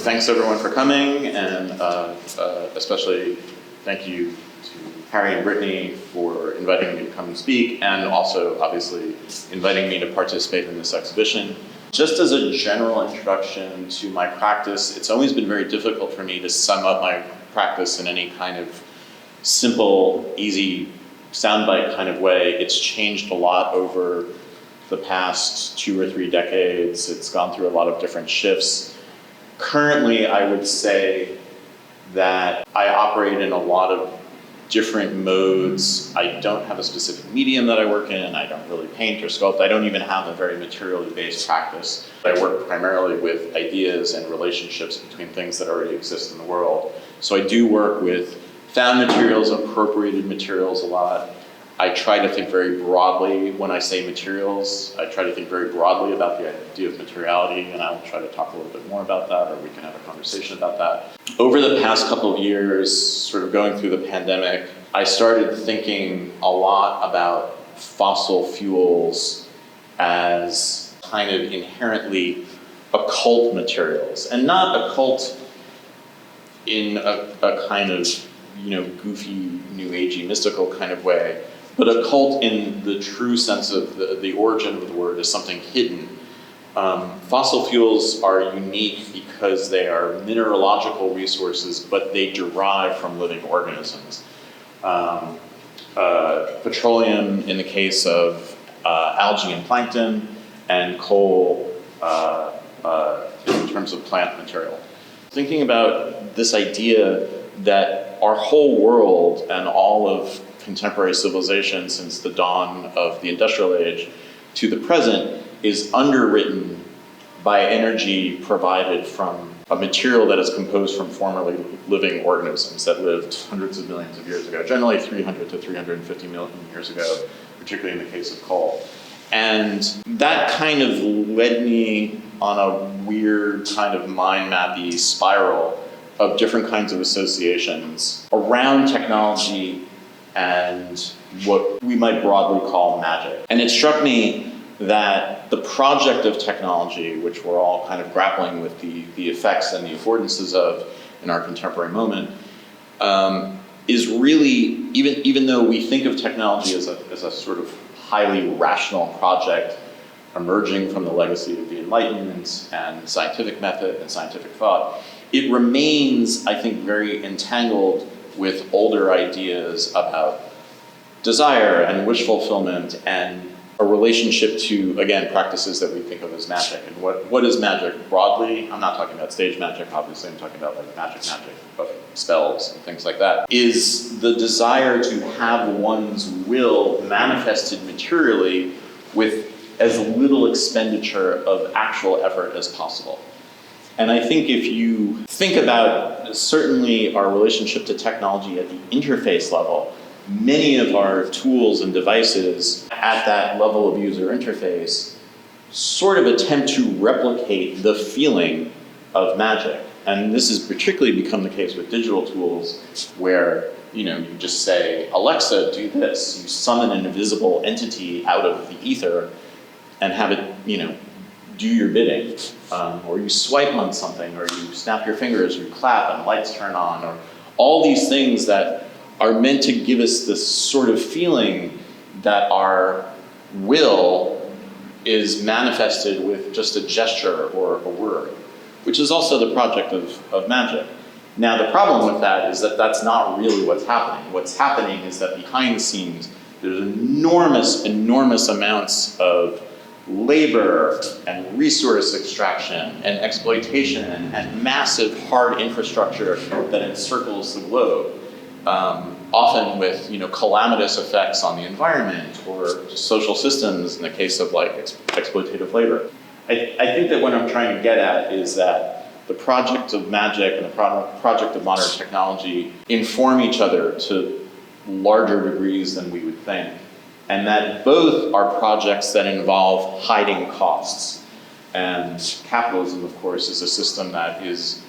thanks everyone for coming, and especially thank you to Harry and Brittni for inviting me to come and speak, and also obviously inviting me to participate in this exhibition. Just as a general introduction to my practice, it's always been very difficult for me to sum up my practice in any kind of simple, easy, soundbite kind of way. It's changed a lot over the past 2 or 3 decades. It's gone through a lot of different shifts. Currently, I would say that I operate in a lot of different modes. I don't have a specific medium that I work in. I don't really paint or sculpt. I don't even have a very materially based practice. I work primarily with ideas and relationships between things that already exist in the world. So I do work with found materials, appropriated materials a lot. I try to think very broadly when I say materials. I try to think very broadly about the idea of materiality, and I'll try to talk a little bit more about that, or we can have a conversation about that. Over the past couple of years, sort of going through the pandemic, I started thinking a lot about fossil fuels as kind of inherently occult materials, and not occult in a kind of, goofy, new agey, mystical kind of way, but occult in the true sense of the origin of the word as something hidden. Fossil fuels are unique because they are mineralogical resources, but they derive from living organisms. Petroleum in the case of algae and plankton, and coal in terms of plant material. Thinking about this idea that our whole world and all of contemporary civilization since the dawn of the industrial age to the present is underwritten by energy provided from a material that is composed from formerly living organisms that lived hundreds of millions of years ago, generally 300 to 350 million years ago, particularly in the case of coal. And that kind of led me on a weird kind of mind-mappy spiral of different kinds of associations around technology and what we might broadly call magic. And it struck me that the project of technology, which we're all kind of grappling with the effects and the affordances of in our contemporary moment, is really, even though we think of technology as a sort of highly rational project emerging from the legacy of the Enlightenment and scientific method and scientific thought, it remains, I think, very entangled with older ideas about desire and wish fulfillment and a relationship to, again, practices that we think of as magic. And what is magic broadly? I'm not talking about stage magic, obviously. I'm talking about like magic of spells and things like that. Is the desire to have one's will manifested materially with as little expenditure of actual effort as possible. And I think if you think about certainly our relationship to technology at the interface level, many of our tools and devices at that level of user interface sort of attempt to replicate the feeling of magic. And this has particularly become the case with digital tools where you just say, Alexa, do this. You summon an invisible entity out of the ether and have it, do your bidding, or you swipe on something, or you snap your fingers, or you clap and lights turn on, or all these things that are meant to give us this sort of feeling that our will is manifested with just a gesture or a word, which is also the project of magic. Now, the problem with that is that that's not really what's happening. What's happening is that behind the scenes, there's enormous amounts of labor and resource extraction and exploitation and massive hard infrastructure that encircles the globe, often with calamitous effects on the environment or social systems in the case of like exploitative labor. I think that what I'm trying to get at is that the project of magic and the project of modern technology inform each other to larger degrees than we would think. And that both are projects that involve hiding costs. And capitalism, of course, is a system that is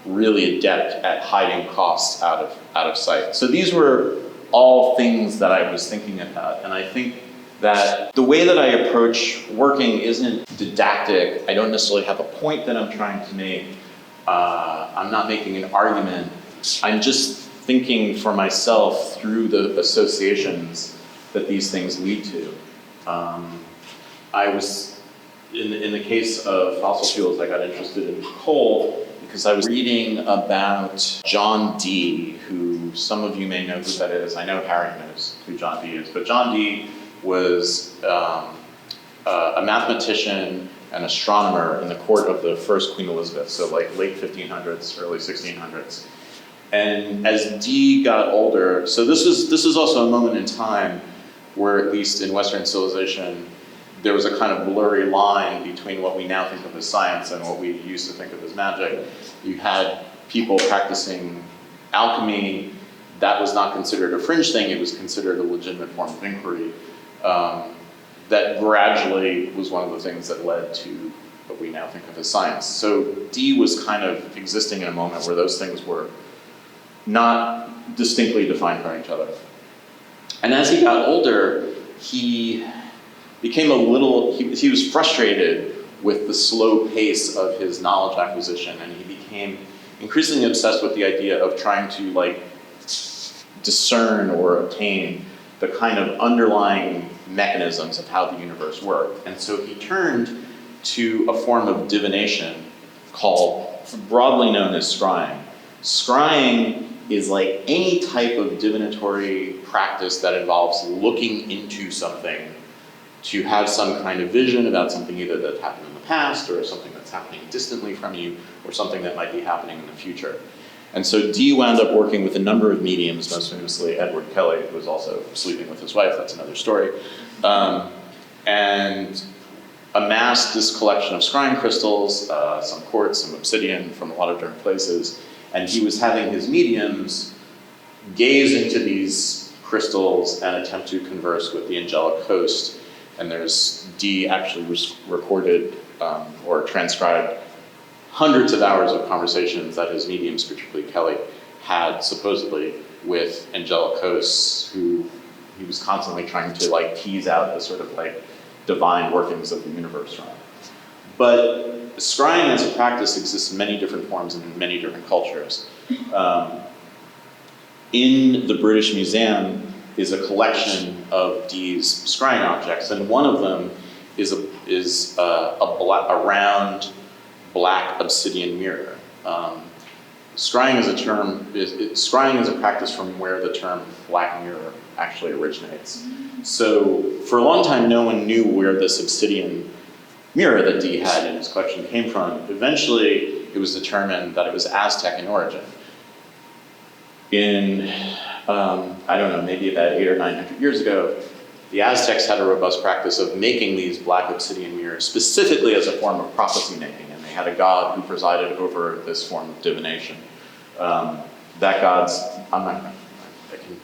really adept at hiding costs out of sight. So these were all things that I was thinking about. And I think that the way that I approach working isn't didactic. I don't necessarily have a point that I'm trying to make. I'm not making an argument. I'm just thinking for myself through the associations that these things lead to. I was, in the case of fossil fuels, I got interested in coal because I was reading about John Dee, who some of you may know who that is. I know Harry knows who John Dee is, but John Dee was a mathematician and astronomer in the court of the first Queen Elizabeth, so like late 1500s, early 1600s. And as Dee got older, so this is also a moment in time where, at least in Western civilization, there was a kind of blurry line between what we now think of as science and what we used to think of as magic. You had people practicing alchemy. That was not considered a fringe thing, it was considered a legitimate form of inquiry. That gradually was one of the things that led to what we now think of as science. So Dee was kind of existing in a moment where those things were not distinctly defined from each other. And as he got older, he became he was frustrated with the slow pace of his knowledge acquisition, and he became increasingly obsessed with the idea of trying to like discern or obtain the kind of underlying mechanisms of how the universe worked. And so he turned to a form of divination broadly known as scrying. Scrying is like any type of divinatory practice that involves looking into something to have some kind of vision about something either that happened in the past or something that's happening distantly from you or something that might be happening in the future. And so Dee wound up working with a number of mediums, most famously Edward Kelly, who was also sleeping with his wife, that's another story, and amassed this collection of scrying crystals, some quartz, some obsidian from a lot of different places, and he was having his mediums gaze into these crystals and attempt to converse with the angelic host. And Dee actually recorded or transcribed hundreds of hours of conversations that his mediums, particularly Kelly, had supposedly with angelic hosts who he was constantly trying to like tease out the sort of like divine workings of the universe from. But scrying as a practice exists in many different forms and in many different cultures. In the British Museum is a collection of Dee's scrying objects, and one of them is a round black obsidian mirror. Scrying is a practice from where the term black mirror actually originates. So for a long time, no one knew where this obsidian mirror that Dee had in his collection came from. Eventually, it was determined that it was Aztec in origin. In, I don't know, maybe about 800 or 900 years ago, the Aztecs had a robust practice of making these black obsidian mirrors specifically as a form of prophecy making, and they had a god who presided over this form of divination. That god's,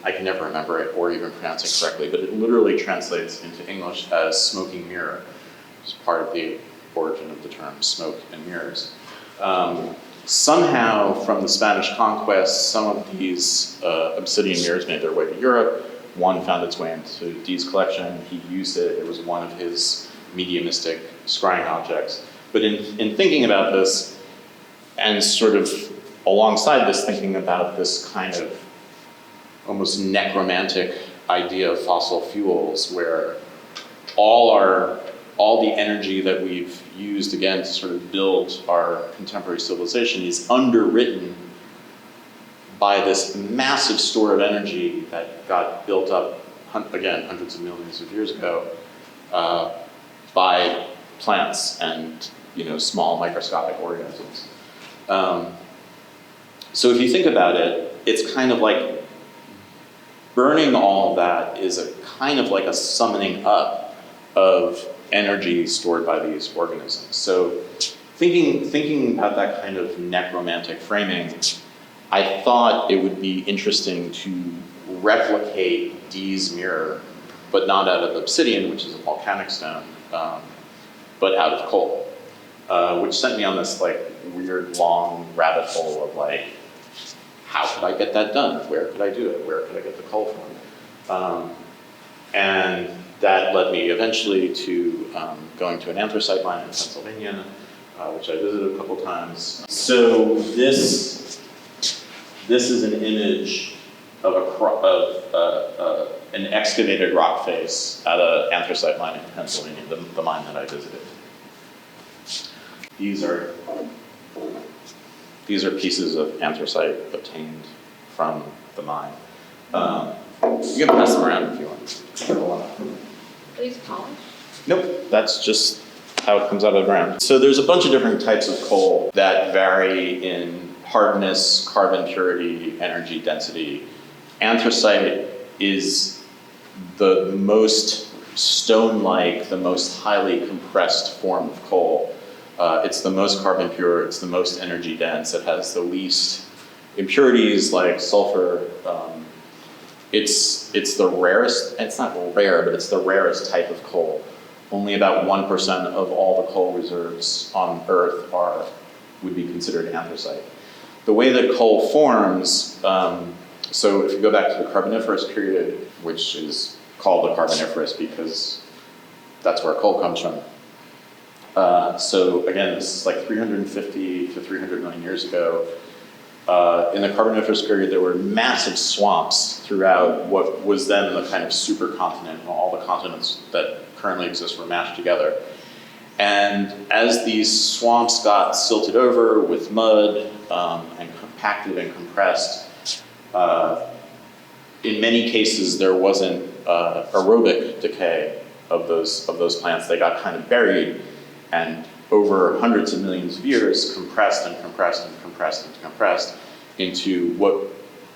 I can never remember it or even pronounce it correctly, but it literally translates into English as smoking mirror. It's part of the origin of the term smoke and mirrors. Somehow, from the Spanish conquest, some of these obsidian mirrors made their way to Europe. One found its way into Dee's collection. He used it. It was one of his mediumistic scrying objects. But in thinking about this, and sort of alongside this, thinking about this kind of almost necromantic idea of fossil fuels, where all the energy that we've used, again, to sort of build our contemporary civilization is underwritten by this massive store of energy that got built up, again, hundreds of millions of years ago, by plants and small microscopic organisms. So if you think about it, it's kind of like burning all of that is a kind of like a summoning up of energy stored by these organisms. So thinking about that kind of necromantic framing, I thought it would be interesting to replicate Dee's mirror, but not out of obsidian, which is a volcanic stone, but out of coal, which sent me on this like weird long rabbit hole of like, how could I get that done? Where could I do it? Where could I get the coal from? And that led me eventually to going to an anthracite mine in Pennsylvania, which I visited a couple times. So this is an image of an excavated rock face at an anthracite mine in Pennsylvania, the mine that I visited. These are pieces of anthracite obtained from the mine. You can pass them around if you want. Are these polished? Nope, that's just how it comes out of the ground. So there's a bunch of different types of coal that vary in hardness, carbon purity, energy density. Anthracite is the most stone-like, the most highly compressed form of coal. It's the most carbon pure, it's the most energy dense, it has the least impurities like sulfur. It's the rarest, it's not rare, but it's the rarest type of coal. Only about 1% of all the coal reserves on Earth would be considered anthracite. The way that coal forms, so if you go back to the Carboniferous period, which is called the Carboniferous because that's where coal comes from. So again, this is like 350 to 300 million years ago. In the Carboniferous period, there were massive swamps throughout what was then the kind of supercontinent, and all the continents that currently exist were mashed together. And as these swamps got silted over with mud and compacted and compressed, in many cases there wasn't aerobic decay of those plants. They got kind of buried and over hundreds of millions of years compressed and compressed and compressed and compressed into what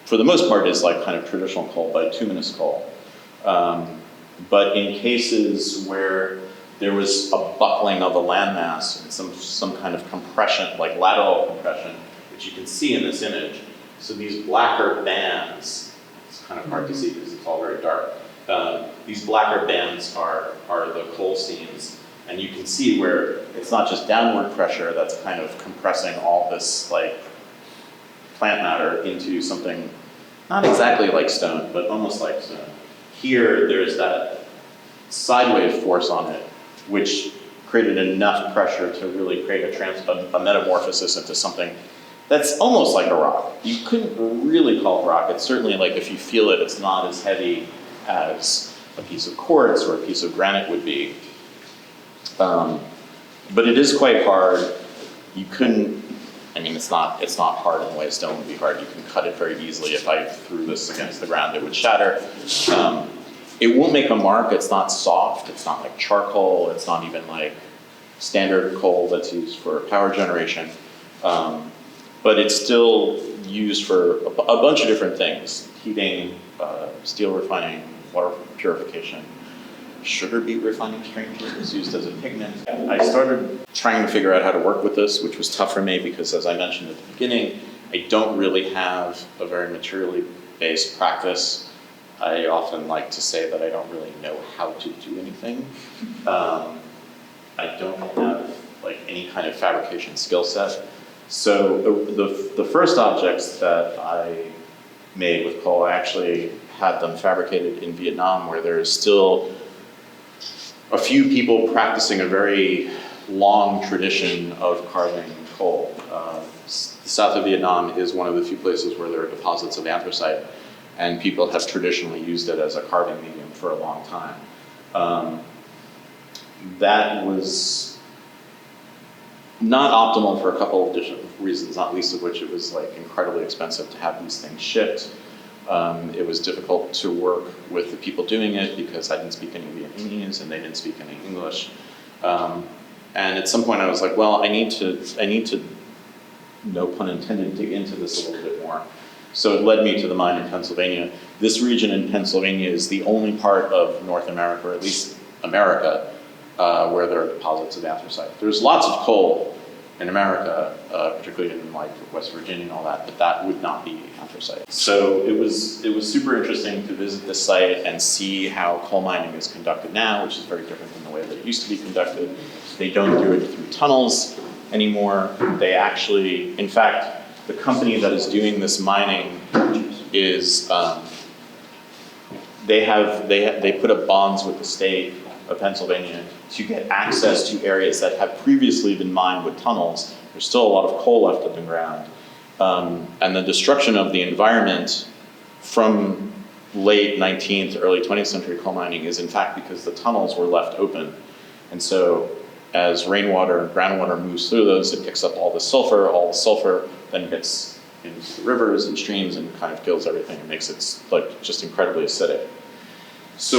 for the most part is like kind of traditional coal, bituminous coal. But in cases where there was a buckling of a landmass and some kind of compression, like lateral compression, which you can see in this image. So these blacker bands, it's kind of hard to see because it's all very dark. These blacker bands are the coal seams. And you can see where it's not just downward pressure that's kind of compressing all this like plant matter into something not exactly like stone, but almost like stone. Here, there's that sideways force on it, which created enough pressure to really create a metamorphosis into something that's almost like a rock. You couldn't really call it rock. It's certainly like if you feel it, it's not as heavy as a piece of quartz or a piece of granite would be. But it is quite hard. You couldn't, I mean, it's not hard in the way stone would be hard. You can cut it very easily. If I threw this against the ground, it would shatter. It won't make a mark. It's not soft. It's not like charcoal. It's not even like standard coal that's used for power generation. But it's still used for a bunch of different things. Heating, steel refining, water purification, sugar beet refining, strangely, is used as a pigment. I started trying to figure out how to work with this, which was tough for me because, as I mentioned at the beginning, I don't really have a very materially based practice. I often like to say that I don't really know how to do anything. I don't have like any kind of fabrication skill set. So the first objects that I made with coal, I actually had them fabricated in Vietnam, where there is still a few people practicing a very long tradition of carving coal. The south of Vietnam is one of the few places where there are deposits of anthracite, and people have traditionally used it as a carving medium for a long time. That was not optimal for a couple of different reasons, not least of which it was like incredibly expensive to have these things shipped. It was difficult to work with the people doing it because I didn't speak any Vietnamese and they didn't speak any English. And at some point I was like, well, I need to, no pun intended, dig into this a little bit more. So it led me to the mine in Pennsylvania. This region in Pennsylvania is the only part of North America, or at least America, where there are deposits of anthracite. There's lots of coal in America, particularly in like West Virginia and all that, but that would not be anthracite. So it was super interesting to visit this site and see how coal mining is conducted now, which is very different than the way that it used to be conducted. They don't do it through tunnels anymore. They actually, in fact, the company that is doing this mining is, they put up bonds with the state of Pennsylvania to get access to areas that have previously been mined with tunnels. There's still a lot of coal left in the ground. And the destruction of the environment from late 19th, early 20th century coal mining is in fact because the tunnels were left open. And so as rainwater and groundwater moves through those, it picks up all the sulfur then gets into the rivers and streams and kind of kills everything and makes it like just incredibly acidic. So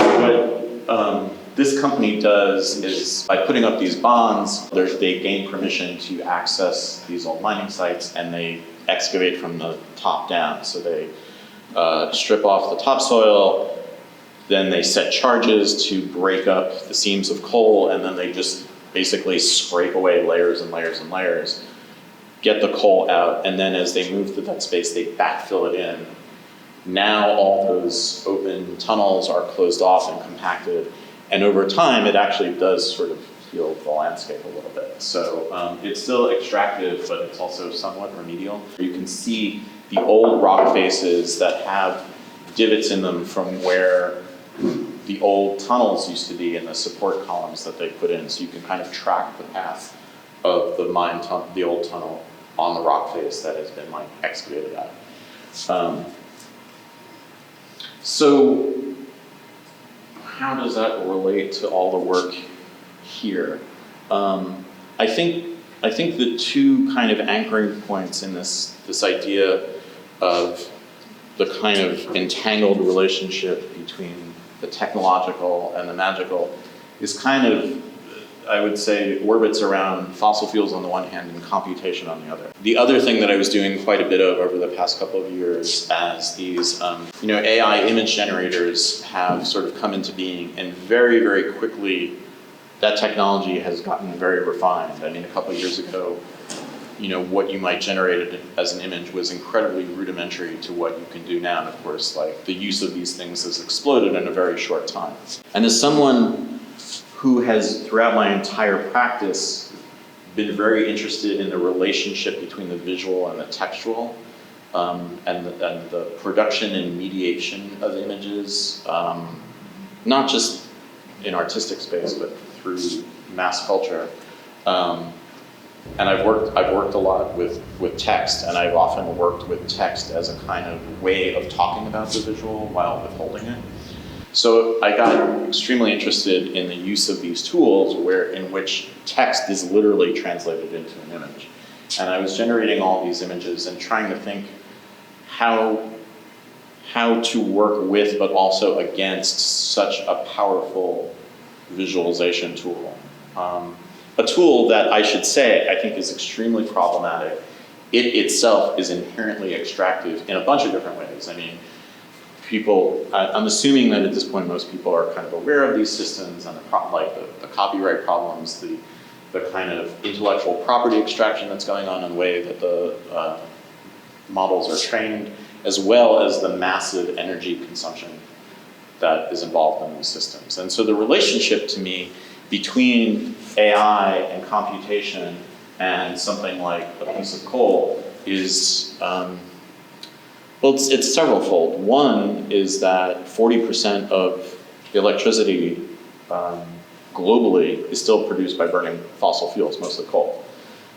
what this company does is by putting up these bonds, they gain permission to access these old mining sites and they excavate from the top down. So they strip off the topsoil, then they set charges to break up the seams of coal, and then they just basically scrape away layers and layers and layers, get the coal out, and then as they move through that space, they backfill it in. Now all those open tunnels are closed off and compacted, and over time it actually does sort of heal the landscape a little bit. So it's still extractive, but it's also somewhat remedial. You can see the old rock faces that have divots in them from where the old tunnels used to be and the support columns that they put in. So you can kind of track the path of the old tunnel on the rock face that has been like excavated out. So how does that relate to all the work here? I think the two kind of anchoring points in this idea of the kind of entangled relationship between the technological and the magical is kind of, I would say, orbits around fossil fuels on the one hand and computation on the other. The other thing that I was doing quite a bit of over the past couple of years as these AI image generators have sort of come into being, and very, very quickly that technology has gotten very refined. I mean, a couple of years ago, what you might generate as an image was incredibly rudimentary to what you can do now. And of course, like the use of these things has exploded in a very short time. And as someone who has, throughout my entire practice, been very interested in the relationship between the visual and the textual, and the production and mediation of images, not just in artistic space, but through mass culture. And I've worked a lot with text, and I've often worked with text as a kind of way of talking about the visual while withholding it. So I got extremely interested in the use of these tools in which text is literally translated into an image. And I was generating all these images and trying to think how to work with but also against such a powerful visualization tool. A tool that I should say I think is extremely problematic. It itself is inherently extractive in a bunch of different ways. I mean, I'm assuming that at this point most people are kind of aware of these systems and the copyright problems, the kind of intellectual property extraction that's going on in the way that the models are trained, as well as the massive energy consumption that is involved in these systems. And so the relationship to me between AI and computation and something like a piece of coal is, it's several-fold. One is that 40% of the electricity globally is still produced by burning fossil fuels, mostly coal.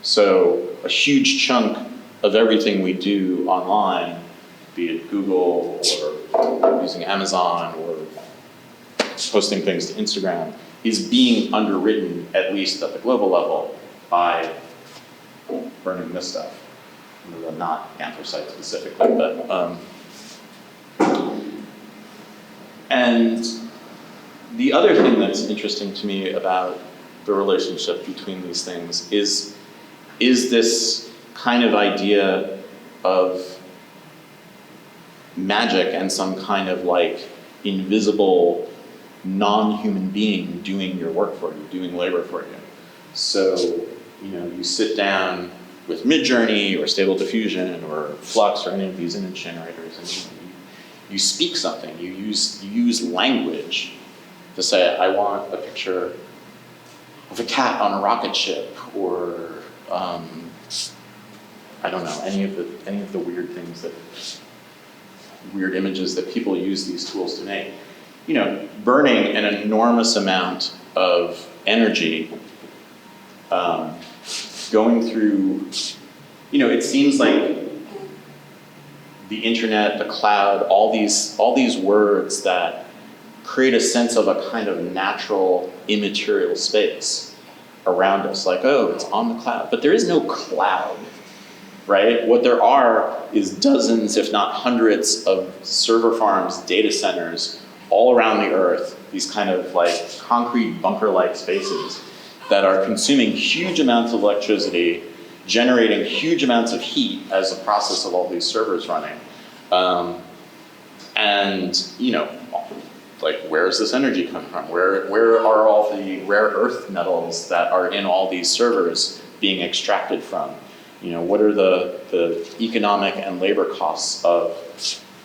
So a huge chunk of everything we do online, be it Google or using Amazon or posting things to Instagram, is being underwritten, at least at the global level, by burning this stuff. Not anthracite specifically, but and the other thing that's interesting to me about the relationship between these things is this kind of idea of magic and some kind of like invisible non-human being doing your work for you, doing labor for you. So, you sit down with Midjourney or Stable Diffusion or Flux or any of these image generators and you speak something, you use language to say, I want a picture of a cat on a rocket ship, or I don't know, any of the weird images that people use these tools to make. Burning an enormous amount of energy going through, it seems like the internet, the cloud, all these words that create a sense of a kind of natural, immaterial space around us. Like, oh, it's on the cloud. But there is no cloud, right? What there are is dozens, if not hundreds, of server farms, data centers all around the earth, these kind of like concrete bunker-like spaces that are consuming huge amounts of electricity, generating huge amounts of heat as a process of all these servers running. Like, where is this energy coming from? Where are all the rare earth metals that are in all these servers being extracted from? What are the economic and labor costs of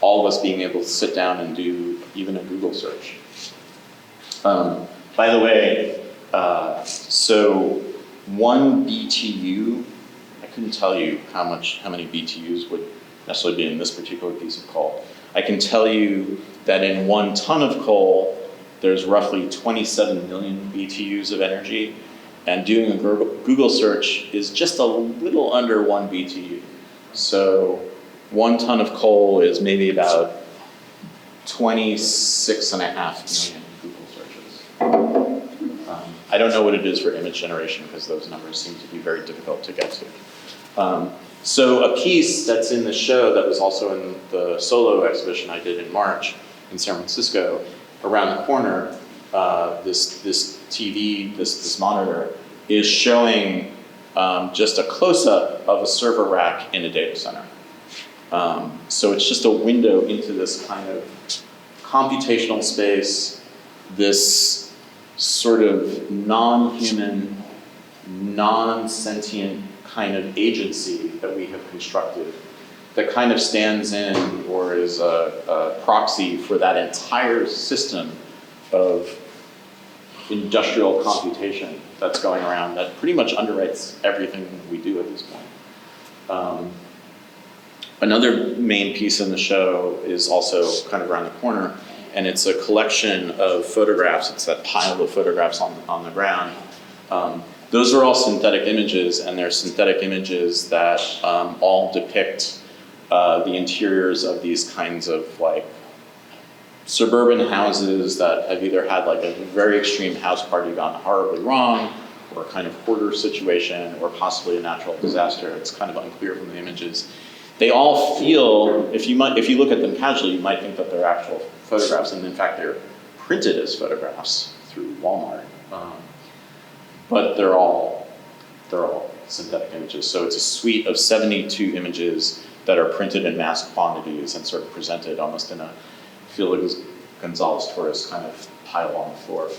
all of us being able to sit down and do even a Google search? By the way, so 1 BTU, I couldn't tell you how many BTUs would necessarily be in this particular piece of coal. I can tell you that in 1 ton of coal, there's roughly 27 million BTUs of energy, and doing a Google search is just a little under 1 BTU. So 1 ton of coal is maybe about 26.5 million Google searches. I don't know what it is for image generation because those numbers seem to be very difficult to get to. So a piece that's in the show that was also in the solo exhibition I did in March in San Francisco, around the corner, this TV, this monitor, is showing just a close-up of a server rack in a data center. So it's just a window into this kind of computational space, this sort of non-human, non-sentient kind of agency that we have constructed that kind of stands in or is a proxy for that entire system of industrial computation that's going around that pretty much underwrites everything we do at this point. Another main piece in the show is also kind of around the corner, and it's a collection of photographs. It's that pile of photographs on the ground. Those are all synthetic images, and they're synthetic images that all depict the interiors of these kinds of like suburban houses that have either had like a very extreme house party gone horribly wrong, or a kind of hoarder situation, or possibly a natural disaster. It's kind of unclear from the images. They all feel, if you look at them casually, you might think that they're actual photographs, and in fact they're printed as photographs through Walmart. But they're all synthetic images. So it's a suite of 72 images that are printed in mass quantities and sort of presented almost in a Felix Gonzalez Torres kind of pile on the floor.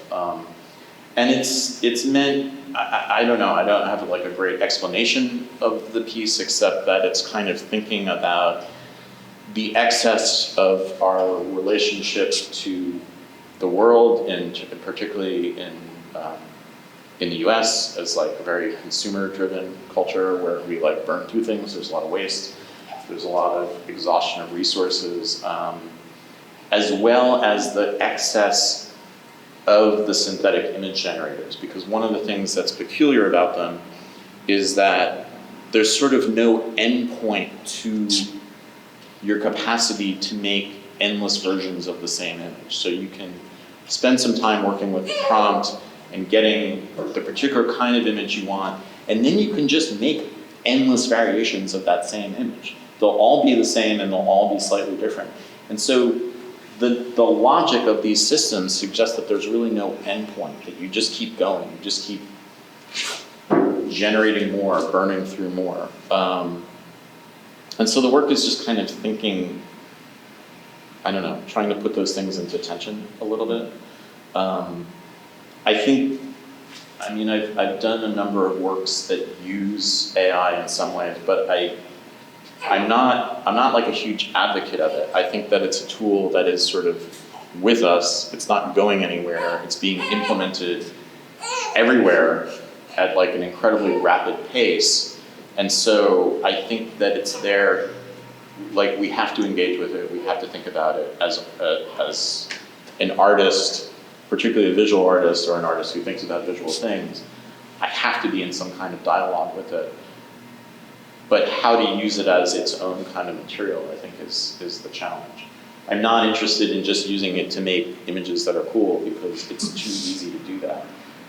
And it's meant, I don't know, I don't have like a great explanation of the piece except that it's kind of thinking about the excess of our relationship to the world, and particularly in the US as like a very consumer-driven culture where we like burn through things. There's a lot of waste. There's a lot of exhaustion of resources, as well as the excess of the synthetic image generators. Because one of the things that's peculiar about them is that there's sort of no endpoint to your capacity to make endless versions of the same image. So you can spend some time working with the prompt and getting the particular kind of image you want, and then you can just make endless variations of that same image. They'll all be the same and they'll all be slightly different. And so the logic of these systems suggests that there's really no endpoint, that you just keep going, you just keep generating more, burning through more. And so the work is just kind of thinking, I don't know, trying to put those things into tension a little bit. I've done a number of works that use AI in some ways, but I'm not like a huge advocate of it. I think that it's a tool that is sort of with us. It's not going anywhere. It's being implemented everywhere at like an incredibly rapid pace. And so I think that it's there, like we have to engage with it. We have to think about it as an artist particularly a visual artist or an artist who thinks about visual things, I have to be in some kind of dialogue with it. But how to use it as its own kind of material, I think, is the challenge. I'm not interested in just using it to make images that are cool because it's too easy to do that.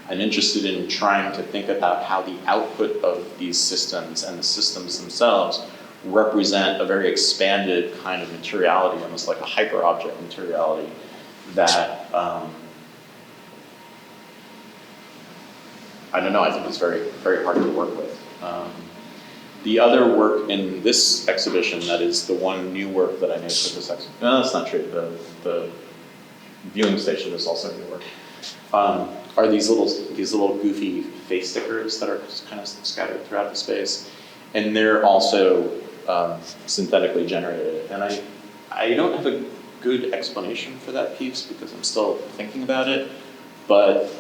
I'm interested in trying to think about how the output of these systems and the systems themselves represent a very expanded kind of materiality, almost like a hyper-object materiality that, I don't know, I think is very, very hard to work with. The other work in this exhibition, that is the one new work that I made for this exhibition, no, that's not true, the viewing station is also new work, are these little goofy face stickers that are just kind of scattered throughout the space. And they're also synthetically generated. And I don't have a good explanation for that piece because I'm still thinking about it, but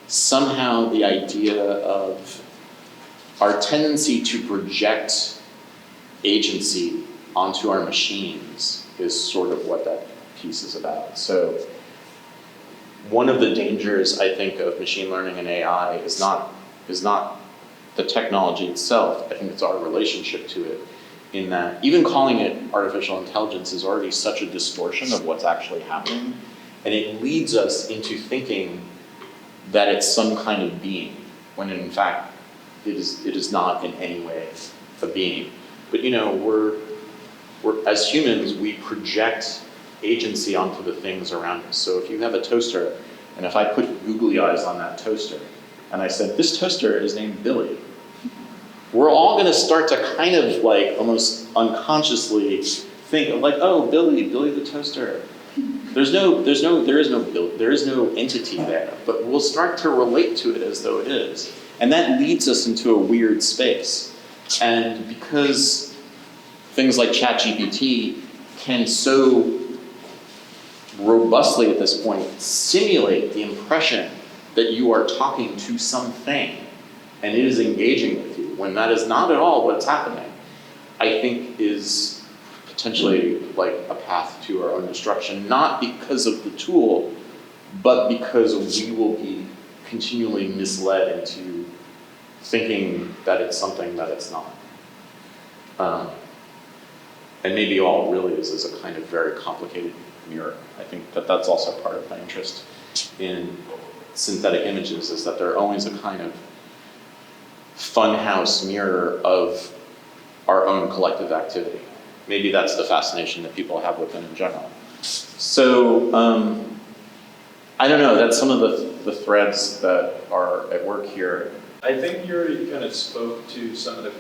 somehow the idea of our tendency to project agency onto our machines is sort of what that piece is about. So one of the dangers, I think, of machine learning and AI is not the technology itself. I think it's our relationship to it, in that even calling it artificial intelligence is already such a distortion of what's actually happening, and it leads us into thinking that it's some kind of being, when in fact it is not in any way a being. But you know, we're as humans, we project agency onto the things around us. So if you have a toaster, and if I put googly eyes on that toaster, and I said, this toaster is named Billy, we're all gonna start to kind of like almost unconsciously think of like, oh, Billy the toaster. There is no entity there, but we'll start to relate to it as though it is. And that leads us into a weird space. And because things like ChatGPT can so robustly at this point simulate the impression that you are talking to something and it is engaging with you, when that is not at all what's happening, I think is potentially like a path to our own destruction, not because of the tool, but because we will be continually misled into thinking that it's something that it's not. And maybe all it really is a kind of very complicated mirror. I think that that's also part of my interest in synthetic images, is that they're always a kind of funhouse mirror of our own collective activity. Maybe that's the fascination that people have with them in general. So, I don't know, that's some of the threads that are at work here. I think you already kind of spoke to some of the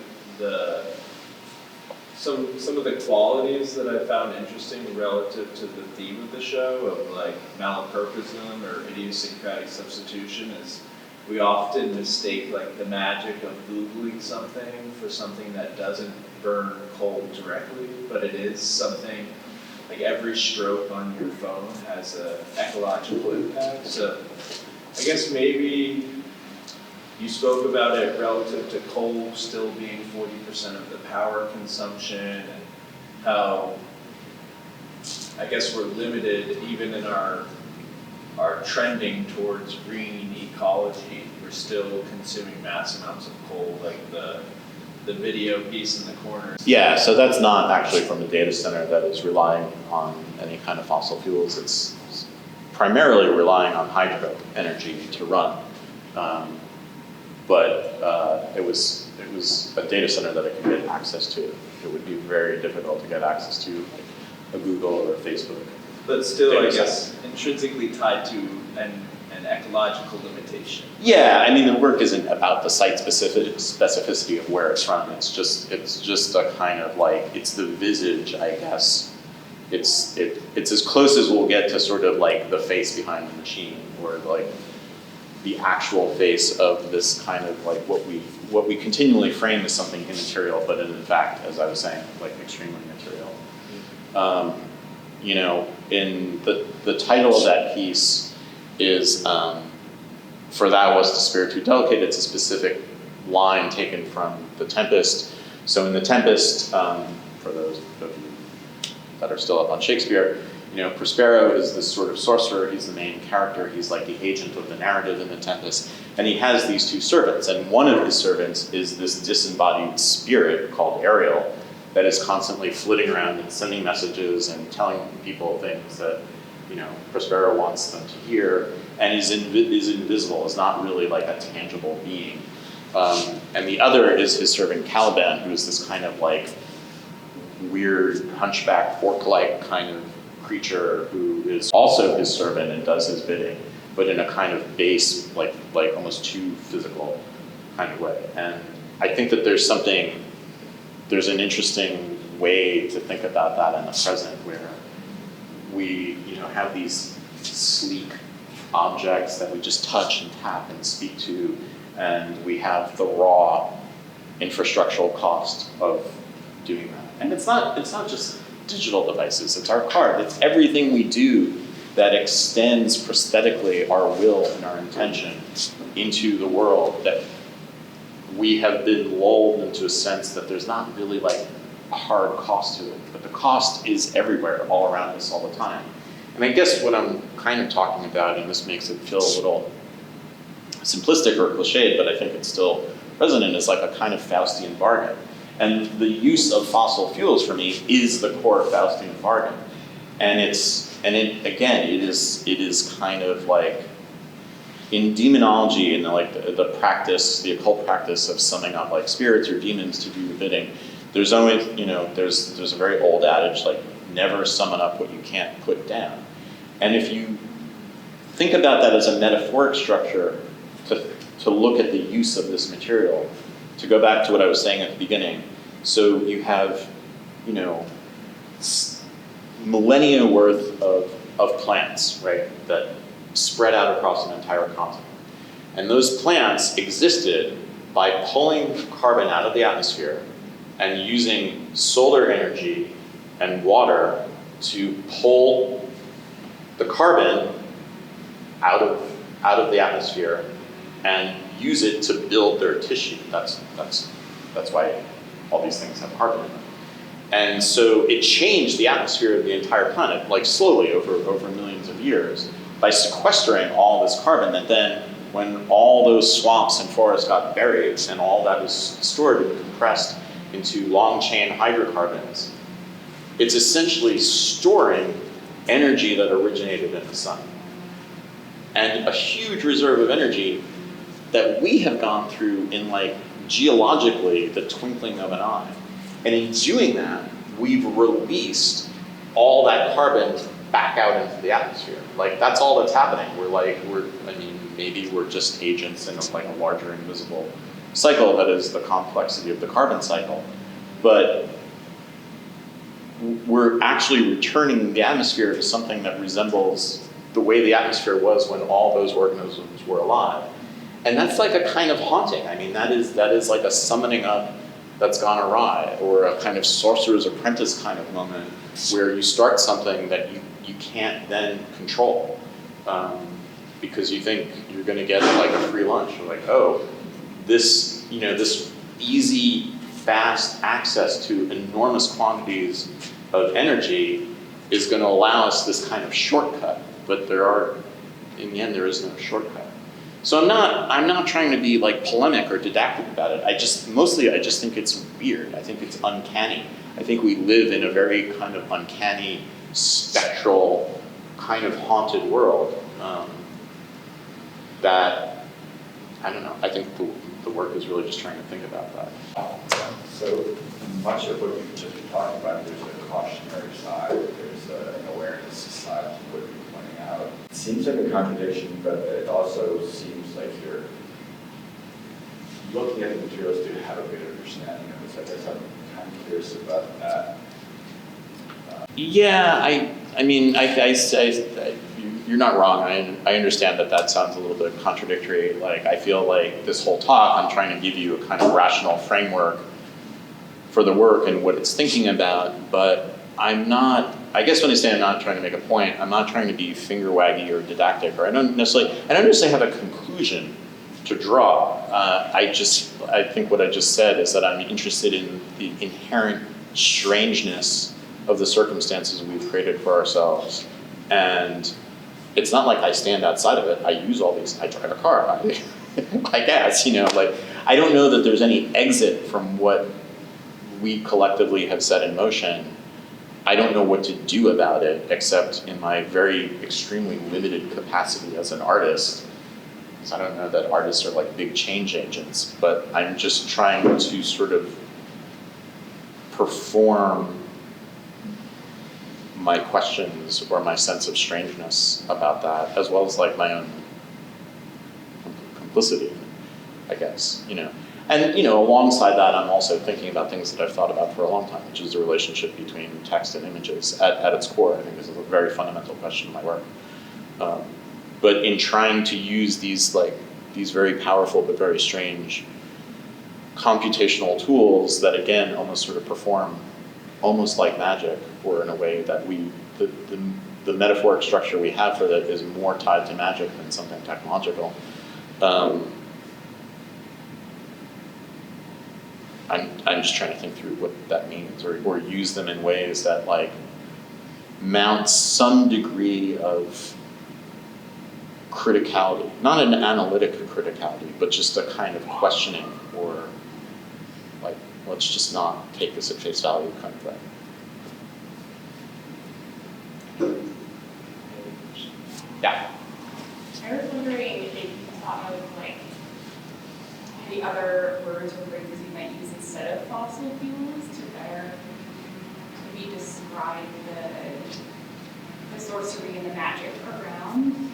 qualities that I found interesting relative to the theme of the show of like malapropism or idiosyncratic substitution. Is we often mistake like the magic of Googling something for something that doesn't burn coal directly, but it is something like every stroke on your phone has an ecological impact. So I guess maybe you spoke about it relative to coal still being 40% of the power consumption, and how I guess we're limited even in our trending towards green ecology. We're still consuming mass amounts of coal, like the video piece in the corner. Yeah, so that's not actually from a data center that is relying on any kind of fossil fuels. It's primarily relying on hydro energy to run. But it was a data center that I could get access to. It would be very difficult to get access to a Google or a Facebook. But still, I data guess, center. intrinsically tied to an ecological limitation. Yeah, I mean, the work isn't about the site specificity of where it's from. It's just a kind of like, it's the visage, I guess. It's as close as we'll get to sort of like the face behind the machine, or like the actual face of this kind of like what we continually frame as something immaterial, but in fact, as I was saying, like extremely material. You know, in the title of that piece is "For Thou Wast a Spirit Too Delicate." It's a specific line taken from The Tempest. So in The Tempest, for those of you that are still up on Shakespeare, Prospero is this sort of sorcerer, he's the main character, he's like the agent of the narrative in the Tempest, and he has these two servants, and one of his servants is this disembodied spirit called Ariel that is constantly flitting around and sending messages and telling people things that, Prospero wants them to hear, and is invisible, is not really like a tangible being. And the other is his servant Caliban, who is this kind of like weird hunchback fork-like kind of creature who is also his servant and does his bidding, but in a kind of base, like almost too physical kind of way. And I think that there's an interesting way to think about that in the present, where we, have these sleek objects that we just touch and tap and speak to, and we have the raw infrastructural cost of doing that. And it's not just digital devices, it's our card, it's everything we do that extends prosthetically our will and our intention into the world, that we have been lulled into a sense that there's not really like a hard cost to it, but the cost is everywhere, all around us all the time. And I guess what I'm kind of talking about, and this makes it feel a little simplistic or cliched, but I think it's still resonant, is like a kind of Faustian bargain. And the use of fossil fuels for me is the core Faustian bargain. And it is kind of like, in demonology and like the practice, the occult practice of summing up like spirits or demons to do your bidding, there's always, there's a very old adage, like never summon up what you can't put down. And if you think about that as a metaphoric structure to look at the use of this material, to go back to what I was saying at the beginning, so you have, millennia worth of plants, right, that spread out across an entire continent. And those plants existed by pulling carbon out of the atmosphere and using solar energy and water to pull the carbon out of the atmosphere and use it to build their tissue. That's why all these things have carbon in them. And so it changed the atmosphere of the entire planet, like slowly over millions of years, by sequestering all this carbon that then, when all those swamps and forests got buried and all that was stored and compressed into long chain hydrocarbons, it's essentially storing energy that originated in the sun. And a huge reserve of energy that we have gone through in like geologically the twinkling of an eye. And in doing that, we've released all that carbon back out into the atmosphere. Like that's all that's happening. Maybe we're just agents in a larger invisible cycle that is the complexity of the carbon cycle. But we're actually returning the atmosphere to something that resembles the way the atmosphere was when all those organisms were alive. And that's like a kind of haunting. That is like a summoning up that's gone awry, or a kind of sorcerer's apprentice kind of moment where you start something that you can't then control because you think you're going to get like a free lunch. You're like, oh, this easy, fast access to enormous quantities of energy is going to allow us this kind of shortcut. But in the end, there is no shortcut. So I'm not trying to be like polemic or didactic about it. I just think it's weird. I think it's uncanny. I think we live in a very kind of uncanny, spectral, kind of haunted world that, I don't know, I think the work is really just trying to think about that. So much of what you've just been talking about, there's a cautionary side, there's an awareness side to what you're pointing out. It seems like a contradiction, but it also seems like you're looking at the materials to have a good understanding of it. So I guess I'm kind of curious about that. Yeah, you're not wrong. I understand that sounds a little bit contradictory. Like, I feel like this whole talk, I'm trying to give you a kind of rational framework for the work and what it's thinking about, but I guess when I say I'm not trying to make a point, I'm not trying to be finger waggy or didactic, or I don't necessarily have a conclusion to draw. I think what I just said is that I'm interested in the inherent strangeness of the circumstances we've created for ourselves. And it's not like I stand outside of it. I use all these, I drive a car, I guess, like, I don't know that there's any exit from what we collectively have set in motion. I don't know what to do about it, except in my very extremely limited capacity as an artist. So I don't know that artists are like big change agents, but I'm just trying to sort of perform my questions or my sense of strangeness about that, as well as like my own complicity, I guess, And, alongside that, I'm also thinking about things that I've thought about for a long time, which is the relationship between text and images at its core. I think this is a very fundamental question in my work. But in trying to use these very powerful but very strange computational tools that, again, almost sort of perform almost like magic, or in a way that the metaphoric structure we have for that is more tied to magic than something technological. I'm just trying to think through what that means, or use them in ways that like mount some degree of criticality, not an analytic criticality, but just a kind of questioning, or like, let's just not take this at face value kind of thing. Yeah. I was wondering if you thought of like the other words or phrases you might use instead of fossil fuels to better maybe describe the sorcery and the magic around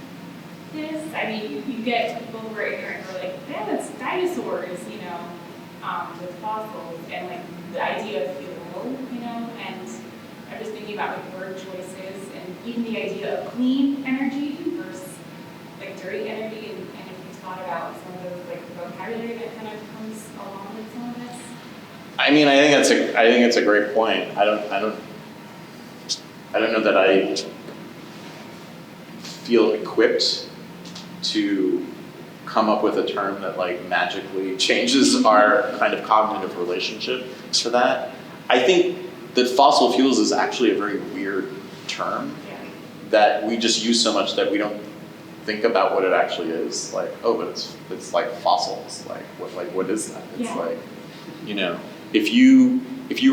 this. I mean, you get people who are ignorant who are like, yeah, that's dinosaurs, with fossils, and like the idea of fuel, and I'm just thinking about like word choices and even the idea of clean energy versus like dirty energy, and if you thought about some of those like vocabulary that kind of comes along with some of this. I mean, I think it's a great point. I don't know that I feel equipped to come up with a term that like magically changes our kind of cognitive relationship to that. I think that fossil fuels is actually a very weird term that we just use so much that we don't think about what it actually is. Like, oh, but it's like fossils. Like what is that? It's like, if you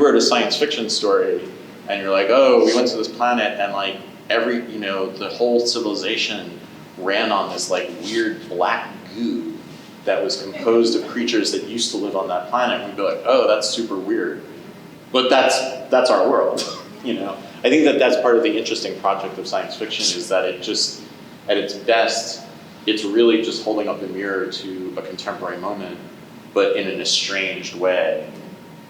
wrote a science fiction story and you're like, oh, we went to this planet and like the whole civilization ran on this like weird black goo that was composed of creatures that used to live on that planet, we'd be like, oh, that's super weird. But that's our world, I think that that's part of the interesting project of science fiction, is that it just, at its best, it's really just holding up a mirror to a contemporary moment, but in an estranged way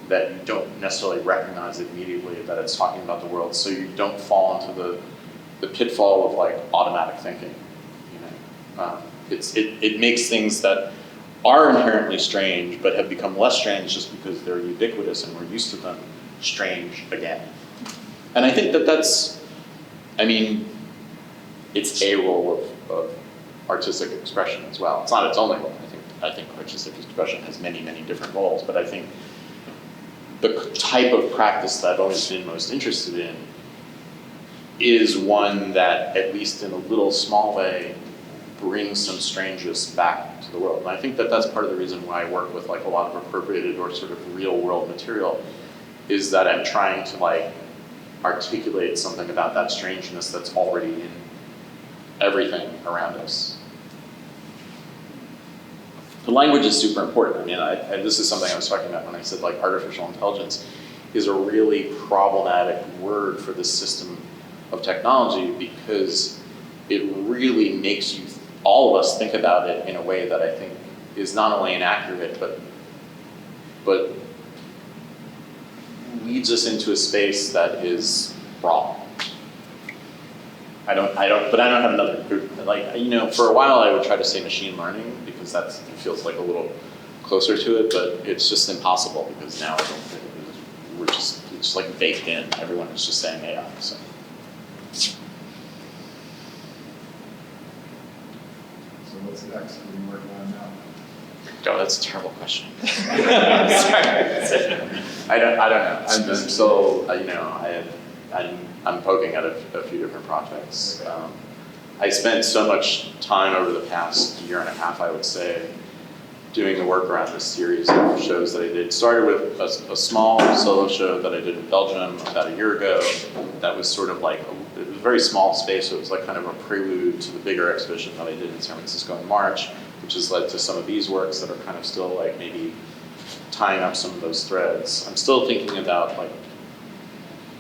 that you don't necessarily recognize immediately that it's talking about the world, so you don't fall into the pitfall of like automatic thinking. It makes things that are inherently strange but have become less strange just because they're ubiquitous and we're used to them strange again. And I think that's, it's a role of artistic expression as well. It's not its only role. I think artistic expression has many, many different roles, but I think the type of practice that I've always been most interested in is one that, at least in a little small way, brings some strangeness back to the world. And I think that that's part of the reason why I work with like a lot of appropriated or sort of real world material, is that I'm trying to like articulate something about that strangeness that's already in everything around us. The language is super important. This is something I was talking about when I said like artificial intelligence is a really problematic word for the system of technology, because it really makes all of us think about it in a way that I think is not only inaccurate, but leads us into a space that is wrong. But I don't have another, for a while I would try to say machine learning, because it feels like a little closer to it, but it's just impossible, because now it's just like baked in. Everyone is just saying AI, so. What's next? What are you working on now? Oh, that's a terrible question. Sorry. I don't know. I'm still, I'm poking at a few different projects. I spent so much time over the past year and a half, I would say, doing the work around this series of shows that I did. Started with a small solo show that I did in Belgium about a year ago. That was sort of like, it was a very small space, so it was like kind of a prelude to the bigger exhibition that I did in San Francisco in March, which has led to some of these works that are kind of still like maybe tying up some of those threads. I'm still thinking about like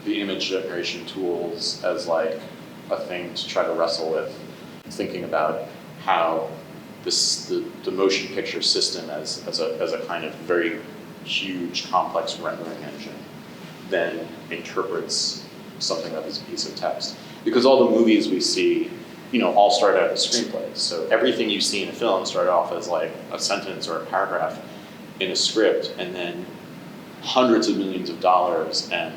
the image generation tools as like a thing to try to wrestle with, thinking about how the motion picture system as a kind of very huge complex rendering engine then interprets something that is a piece of text. Because all the movies we see, all start out as screenplays. So everything you see in a film started off as like a sentence or a paragraph in a script, and then hundreds of millions of dollars and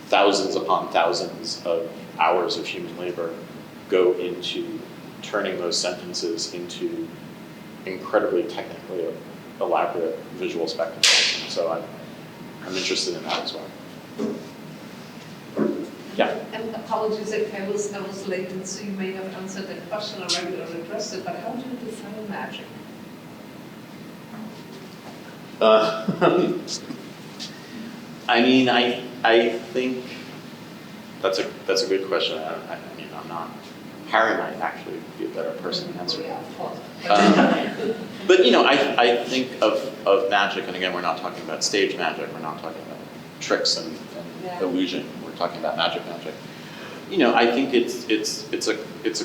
thousands upon thousands of hours of human labor go into turning those sentences into incredibly technically elaborate visual spectacles. So I'm interested in that as well. Yeah. And apologies if I was late, and so you may have answered that question already or addressed it, but how do you define magic? I think that's a good question. I'm not. Harry might actually be a better person to answer. Yeah, of course. But I think of magic, and again, we're not talking about stage magic. We're not talking about tricks and illusion. We're talking about magic. I think it's a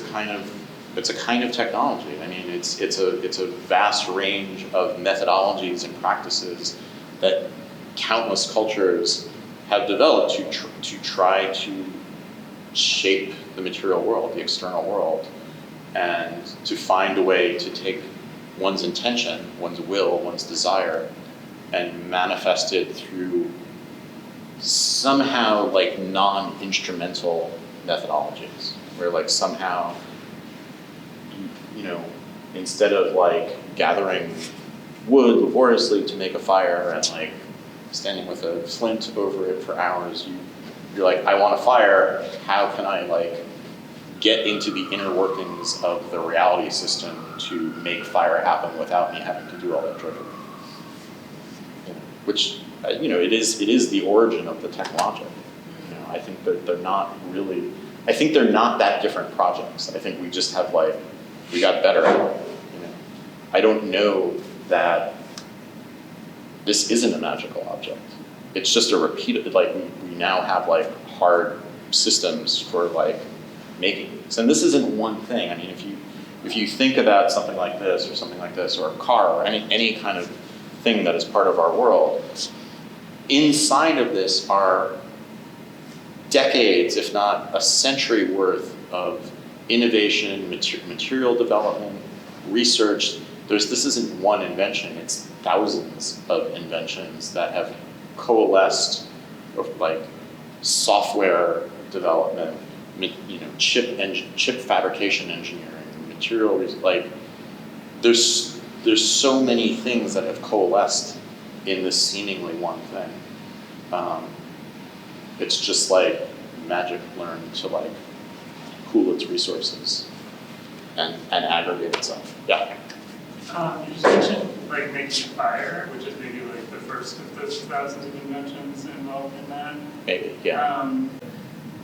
kind of technology. I mean, it's a vast range of methodologies and practices that countless cultures have developed to try to shape the material world, the external world, and to find a way to take one's intention, one's will, one's desire, and manifest it through somehow like non-instrumental methodologies, where like somehow, instead of like gathering wood laboriously to make a fire and like standing with a flint over it for hours, you're like, I want a fire, how can I like get into the inner workings of the reality system to make fire happen without me having to do all that trickery? Which, it is the origin of the technologic. I think that they're not that different projects. I think we just have we got better at it. I don't know that this isn't a magical object. It's just a repeated, we now have hard systems for making these. And this isn't one thing. I mean, if you think about something like this or a car or any kind of thing that is part of our world, inside of this are decades, if not a century worth of innovation, material development, research. This isn't one invention, it's thousands of inventions that have coalesced of software development, chip fabrication engineering, material, there's so many things that have coalesced in this seemingly one thing. It's just like magic learned to pool its resources and aggregate itself. Yeah. You just mentioned making fire, which is maybe the first of those thousands of inventions involved in that. Maybe, yeah.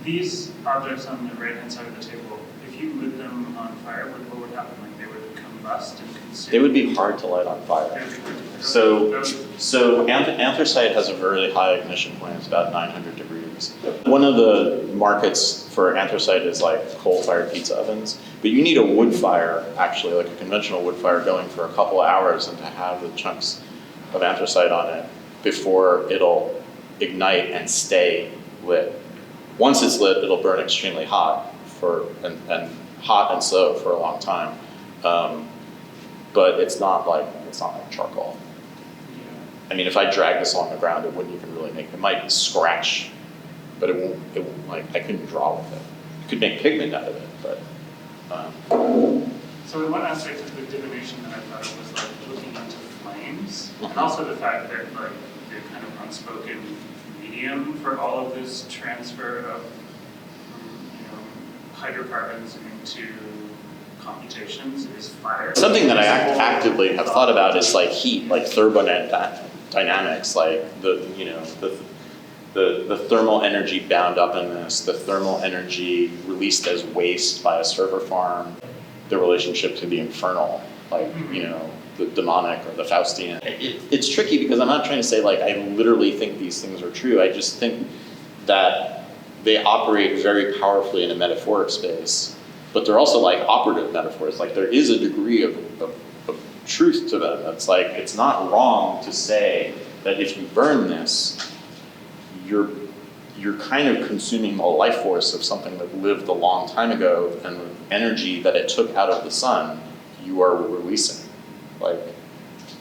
These objects on the right-hand side of the table, if you lit them on fire, what would happen? They would combust and consume? They would be hard to light on fire. So anthracite has a really high ignition point. It's about 900 degrees. One of the markets for anthracite is coal-fired pizza ovens, but you need a wood fire, actually, a conventional wood fire going for a couple of hours and to have the chunks of anthracite on it before it'll ignite and stay lit. Once it's lit, it'll burn extremely hot and hot and slow for a long time. But it's not like charcoal. I mean, if I drag this along the ground, it wouldn't even really it might scratch, but it won't I couldn't draw with it. You could make pigment out of it, but. So in one aspect of the divination that I thought of was looking into flames, and also the fact that the kind of unspoken medium medium for all of this transfer of, hydrocarbons into computations is fire. Something that I actively have thought about is like heat, like thermodynamics, like the thermal energy bound up in this, the thermal energy released as waste by a server farm, the relationship to the infernal, like, the demonic or the Faustian. It's tricky because I'm not trying to say like I literally think these things are true. I just think that they operate very powerfully in a metaphoric space, but they're also like operative metaphors. Like there is a degree of truth to them. It's like, it's not wrong to say that if you burn this, you're kind of consuming the life force of something that lived a long time ago, and the energy that it took out of the sun, you are releasing. Like,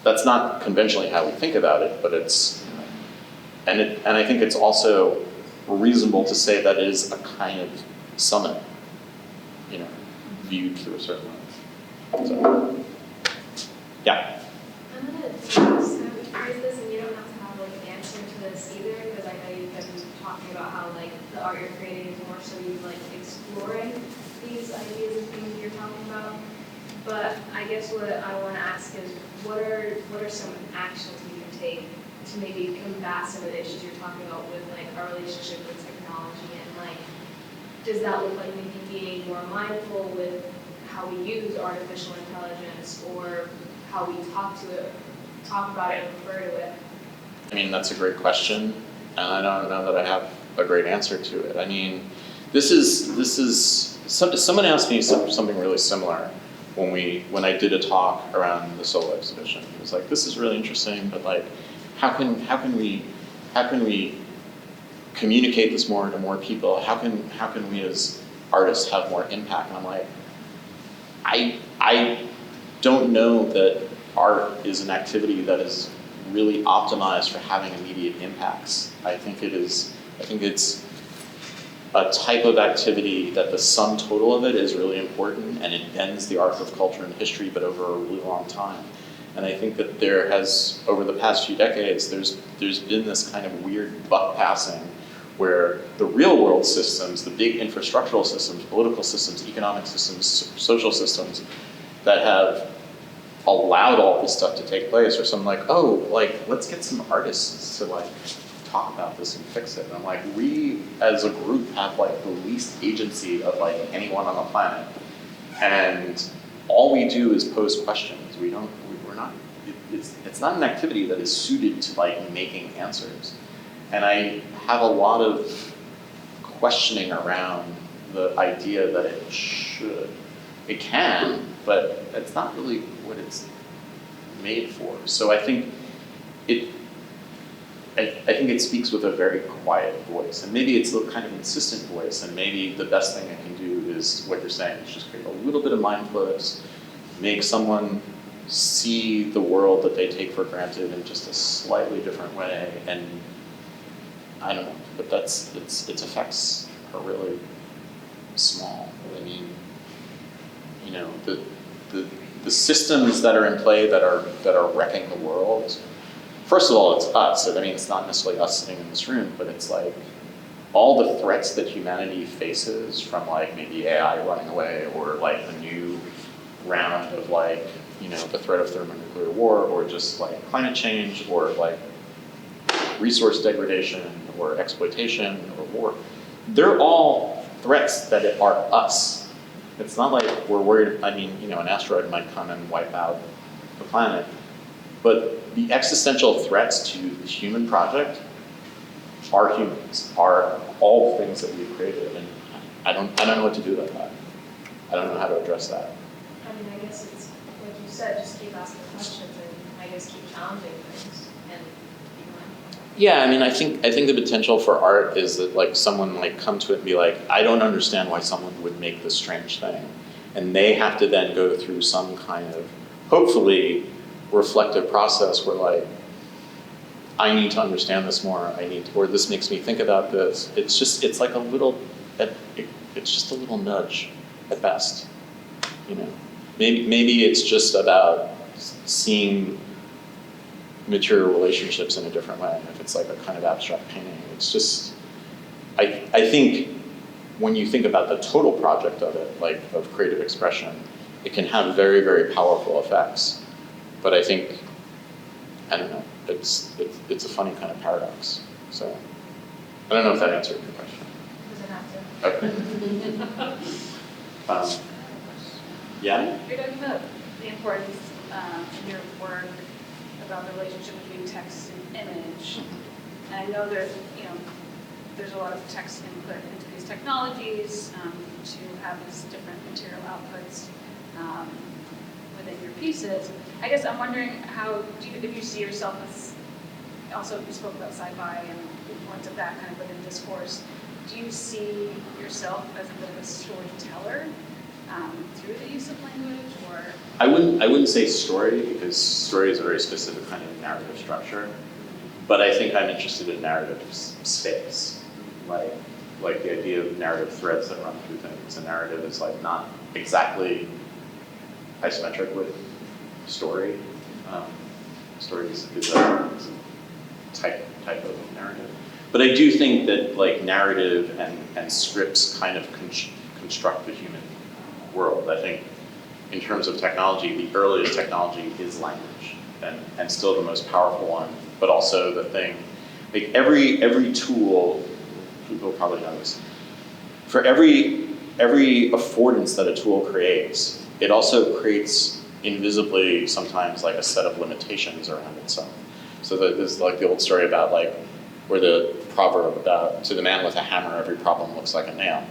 that's not conventionally how we think about it, but it's, and I think it's also reasonable to say that it is a kind of summit, viewed through a certain lens. So, yeah. I'm gonna phrase this, and you don't have to have like an answer to this either, because I know you've been talking about how like the art you're creating is more so you like exploring these ideas and things you're talking about. But I guess what I want to ask is, what are some actions we can take to maybe combat some of the issues you're talking about with like our relationship with technology, and like, does that look like maybe being more mindful with how we use artificial intelligence, or how we talk about it and refer to it? I mean, that's a great question, and I don't know that I have a great answer to it. I mean, this is someone asked me something really similar when I did a talk around the solo exhibition. It was like, this is really interesting, but like, how can we communicate this more to more people? How can we as artists have more impact? And I'm like, I don't know that art is an activity that is really optimized for having immediate impacts. I think it's a type of activity that the sum total of it is really important, and it bends the arc of culture and history, but over a really long time. And I think that there has, over the past few decades, there's been this kind of weird buck passing where the real world systems, the big infrastructural systems, political systems, economic systems, social systems that have allowed all this stuff to take place are some like, oh, like, let's get some artists to like talk about this and fix it. And I'm like, we as a group have like the least agency of like anyone on the planet. And all we do is pose questions. It's not an activity that is suited to like making answers. And I have a lot of questioning around the idea that it should. It can, but it's not really what it's made for. So I think it speaks with a very quiet voice, and maybe it's a kind of insistent voice, and maybe the best thing I can do is what you're saying, is just create a little bit of mindfulness, make someone see the world that they take for granted in just a slightly different way, and I don't know, but its effects are really small. I mean, the systems that are in play that are wrecking the world. First of all, it's us. I mean, it's not necessarily us sitting in this room, but it's like all the threats that humanity faces from like maybe AI running away, or like the new round of like, the threat of thermonuclear war, or just like climate change, or like resource degradation, or exploitation, or war. They're all threats that are us. It's not like we're worried, I mean, an asteroid might come and wipe out the planet, but the existential threats to the human project are humans, are all the things that we've created, and I don't know what to do about that. I don't know how to address that. I mean, I guess it's, like you said, just keep asking questions, and I guess keep challenging things, and keep learning. Yeah, I mean, I think the potential for art is that like someone like come to it and be like, I don't understand why someone would make this strange thing, and they have to then go through some kind of, hopefully, reflective process where like, I need to understand this more, or this makes me think about this. It's just a little nudge at best, Maybe it's just about seeing material relationships in a different way. And if it's like a kind of abstract painting, it's just, I think when you think about the total project of it, like of creative expression, it can have very, very powerful effects. But I think, I don't know, it's a funny kind of paradox. So I don't know if that answered your question. Does it have to? Okay. Yeah? You're talking about the importance in your work about the relationship between text and image. And I know there's a lot of text input into these technologies to have these different material outputs within your pieces. I guess I'm wondering if you see yourself as, also you spoke about sci-fi and the importance of that kind of within discourse. Do you see yourself as a bit of a storyteller through the use of language, or? I wouldn't say story, because story is a very specific kind of narrative structure. But I think I'm interested in narrative space, like the idea of narrative threads that run through things. A narrative is like not exactly isometric with story. Story is a type of narrative. But I do think that like narrative and scripts kind of construct the human world. I think in terms of technology, the earliest technology is language, and still the most powerful one, but also the thing, like every tool, people probably know this, for every affordance that a tool creates, it also creates invisibly sometimes like a set of limitations around itself. So that there's like the old story about like, or the proverb about, to the man with a hammer, every problem looks like a nail.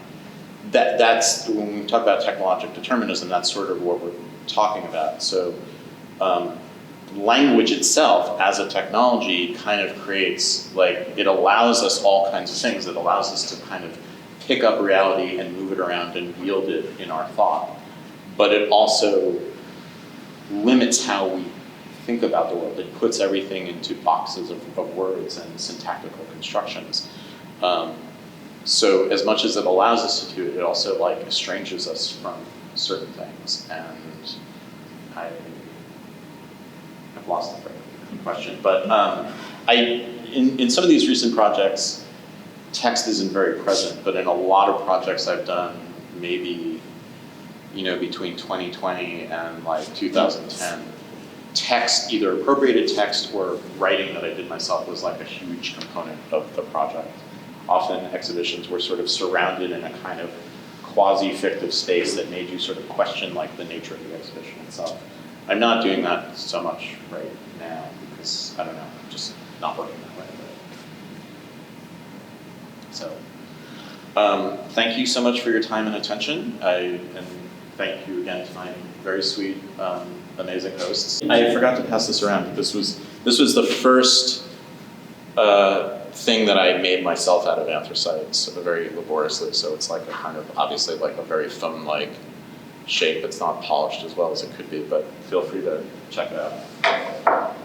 That's, when we talk about technological determinism, that's sort of what we're talking about. So language itself as a technology kind of creates, like, it allows us all kinds of things. It allows us to kind of pick up reality and move it around and wield it in our thought. But it also limits how we think about the world. It puts everything into boxes of words and syntactical constructions. So as much as it allows us to do it, it also like estranges us from certain things. And I've lost the question. But in some of these recent projects, text isn't very present, but in a lot of projects I've done, maybe, between 2020 and like 2010, text, either appropriated text or writing that I did myself, was like a huge component of the project. Often exhibitions were sort of surrounded in a kind of quasi-fictive space that made you sort of question like the nature of the exhibition itself. I'm not doing that so much right now because, I don't know, I'm just not working that way. So, thank you so much for your time and attention. And thank you again to my very sweet, amazing hosts. I forgot to pass this around. This was the first thing that I made myself out of anthracite, so very laboriously. So it's like a kind of, obviously like a very phone-like shape. It's not polished as well as it could be, but feel free to check it out.